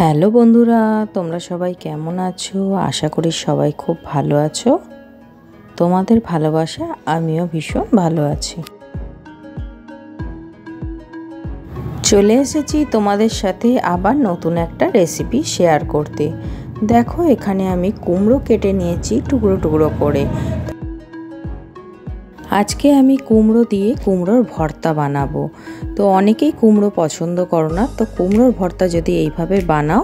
Hello বন্ধুরা, তোমরা সবাই কেমন আছো? আশা করি সবাই খুব ভালো আছো। তোমাদের ভালোবাসা আমিও ভীষণ ভালো আছি। চলে এসেছি তোমাদের সাথে আবার নতুন একটা রেসিপি শেয়ার করতে। দেখো, এখানে আমি কুমড়ো কেটে নিয়েছি টুকরো টুকরো করে। আজকে আমি কুমড়ো দিয়ে কুমড়োর ভর্তা বানাবো। তো অনেকেই কুমড়ো পছন্দ করো না, তো কুমড়োর ভর্তা যদি এইভাবে বানাও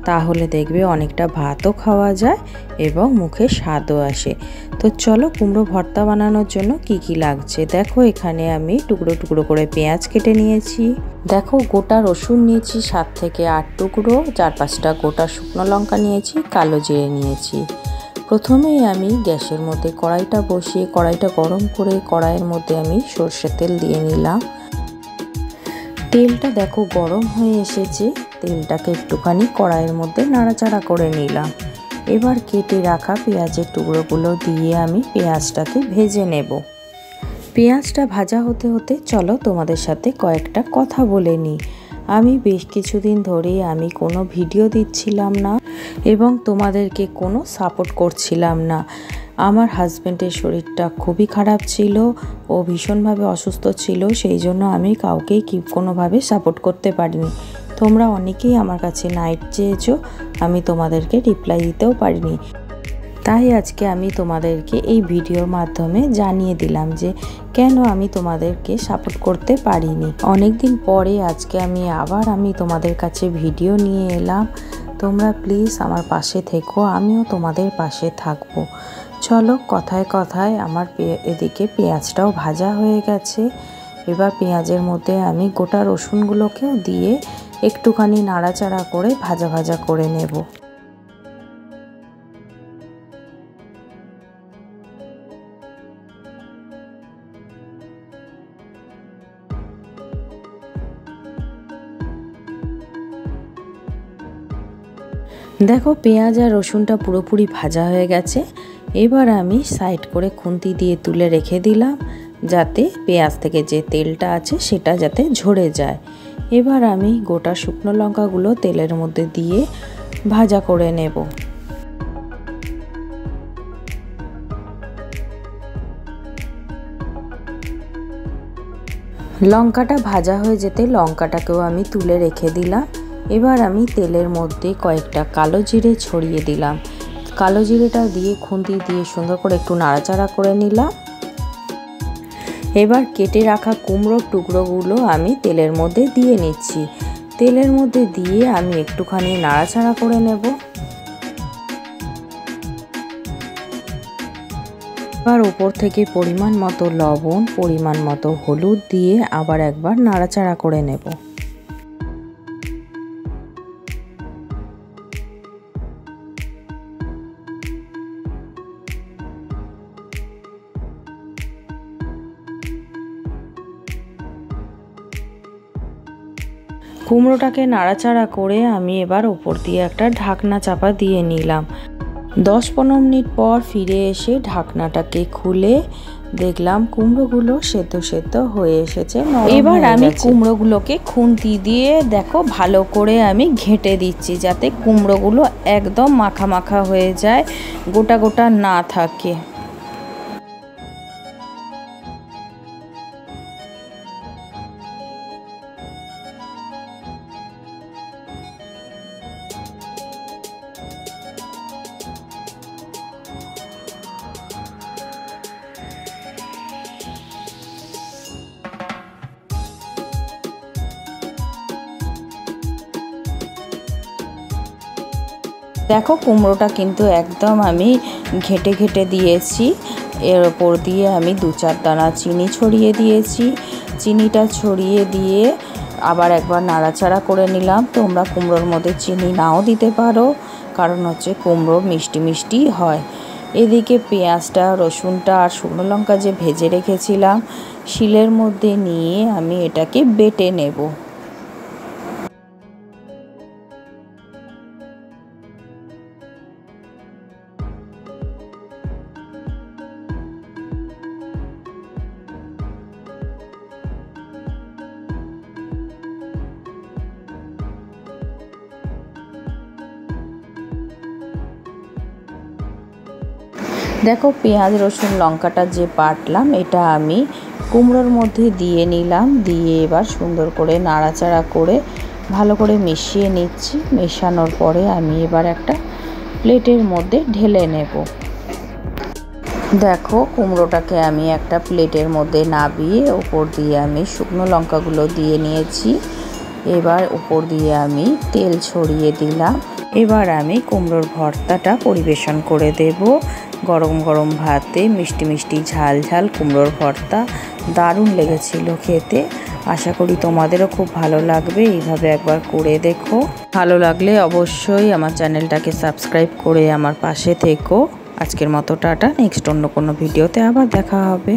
তাহলে দেখবে অনেকটা ভাতও খাওয়া যায় এবং মুখে স্বাদও আসে। তো চলো কুমড়ো ভর্তা বানানোর জন্য কি কি লাগছে দেখো। এখানে আমি টুকরো টুকরো করে পেঁয়াজ কেটে নিয়েছি। দেখো, গোটা রসুন নিয়েছি 7 থেকে 8 টুকরো, 4-5টা গোটা শুকনো লঙ্কা নিয়েছি, কালো জিরে নিয়েছি। প্রথমেই আমি গ্যাসের মধ্যে কড়াইটা বসিয়ে কড়াইটা গরম করে কড়াইয়ের মধ্যে আমি সর্ষের তেল দিয়ে নিলাম। তেলটা দেখো গরম হয়ে এসেছে, তেলটাকে একটুখানি কড়াইয়ের মধ্যে নাড়াচাড়া করে নিলাম। এবার কেটে রাখা পেঁয়াজের টুকরোগুলো দিয়ে আমি পেঁয়াজটাকে ভেজে নেব। পেঁয়াজটা ভাজা হতে হতে চলো তোমাদের সাথে কয়েকটা কথা বলে নিই। আমি বেশ কিছুদিন ধরেই আমি কোনো ভিডিও দিচ্ছিলাম না এবং তোমাদেরকে কোনো সাপোর্ট করছিলাম না। আমার হাজব্যান্ডের শরীরটা খুবই খারাপ ছিল, ও ভীষণভাবে অসুস্থ ছিল, সেই জন্য আমি কাউকেই কোনোভাবে সাপোর্ট করতে পারিনি। তোমরা অনেকেই আমার কাছে নাইট চেয়েছো, আমি তোমাদেরকে রিপ্লাই দিতেও পারিনি। তাই আজকে আমি তোমাদেরকে এই ভিডিওর মাধ্যমে জানিয়ে দিলাম যে কেন আমি তোমাদেরকে সাপোর্ট করতে পারিনি। অনেক দিন পরে আজকে আমি তোমাদের কাছে ভিডিও নিয়ে এলাম। তোমরা প্লিজ আমার পাশে থেকো, আমিও তোমাদের পাশে থাকবো। চলো, কথায় কথায় আমার এদিকে পেঁয়াজটাও ভাজা হয়ে গেছে। এবার পেঁয়াজের মধ্যে আমি গোটা রসুনগুলোকেও দিয়ে একটুখানি নাড়াচাড়া করে ভাজা ভাজা করে নেব। দেখো, পেঁয়াজ আর রসুনটা পুরোপুরি ভাজা হয়ে গেছে। এবার আমি সাইড করে খুন্তি দিয়ে তুলে রেখে দিলাম, যাতে পেঁয়াজ থেকে যে তেলটা আছে সেটা যাতে ঝরে যায়। এবার আমি গোটা শুকনো লঙ্কাগুলো তেলের মধ্যে দিয়ে ভাজা করে নেব। লঙ্কাটা ভাজা হয়ে যেতে লঙ্কাটাকেও আমি তুলে রেখে দিলাম। এবার আমি তেলের মধ্যে কয়েকটা কালো জিরে ছড়িয়ে দিলাম। কালো জিরেটা দিয়ে খুন্তি দিয়ে সুন্দর করে একটু নাড়াচাড়া করে নিলাম। এবার কেটে রাখা কুমড়োর টুকরোগুলো আমি তেলের মধ্যে দিয়ে নিচ্ছি। তেলের মধ্যে দিয়ে আমি একটুখানি নাড়াচাড়া করে নেব। এবার উপর থেকে পরিমাণ মতো লবণ, পরিমাণ মতো হলুদ দিয়ে আবার একবার নাড়াচাড়া করে নেব। কুমড়োটাকে নাড়াচাড়া করে আমি এবার উপর দিয়ে একটা ঢাকনা চাপা দিয়ে নিলাম। 10-15 মিনিট পর ফিরে এসে ঢাকনাটাকে খুলে দেখলাম কুমড়োগুলো সেদ্ধ সেদ্ধ হয়ে এসেছে। এবার আমি কুমড়োগুলোকে খুন্তি দিয়ে দেখো ভালো করে আমি ঘেঁটে দিচ্ছি, যাতে কুমড়োগুলো একদম মাখা মাখা হয়ে যায়, গোটা গোটা না থাকে। দেখো, কুমড়োটা কিন্তু একদম আমি ঘেঁটে ঘেঁটে দিয়েছি। এর ওপর দিয়ে আমি 2-4 দানা চিনি ছড়িয়ে দিয়েছি। চিনিটা ছড়িয়ে দিয়ে আবার একবার নাড়াচাড়া করে নিলাম। তোমরা কুমড়োর মধ্যে চিনি নাও দিতে পারো, কারণ হচ্ছে কুমড়ো মিষ্টি মিষ্টি হয়। এদিকে পেঁয়াজটা, রসুনটা আর শুকনো লঙ্কা যে ভেজে রেখেছিলাম, শিলের মধ্যে নিয়ে আমি এটাকে বেটে নেব। দেখো পেঁয়াজ রসুন লঙ্কাটা যে বাটলাম এটা আমি কুমড়োর মধ্যে দিয়ে নিলাম, দিয়ে এবার সুন্দর করে নাড়াচাড়া করে ভালো করে মিশিয়ে নিচ্ছি। মেশানোর পরে আমি এবার একটা প্লেটের মধ্যে ঢেলে নেব। দেখো কুমড়োটাকে আমি একটা প্লেটের মধ্যে নাবিয়ে উপর দিয়ে আমি শুকনো লঙ্কাগুলো দিয়ে নিয়েছি। এবার উপর দিয়ে আমি তেল ছড়িয়ে দিলাম। এবার আমি কুমড়োর ভর্তাটা পরিবেশন করে দেব। গরম গরম ভাতে মিষ্টি মিষ্টি ঝাল ঝাল কুমড়োর ভর্তা দারুণ লেগেছিল খেতে। আশা করি তোমাদেরও খুব ভালো লাগবে, এইভাবে একবার করে দেখো। ভালো লাগলে অবশ্যই আমার চ্যানেলটাকে সাবস্ক্রাইব করে আমার পাশে থেকো। আজকের মতো টাটা, নেক্সট অন্য কোনো ভিডিওতে আবার দেখা হবে।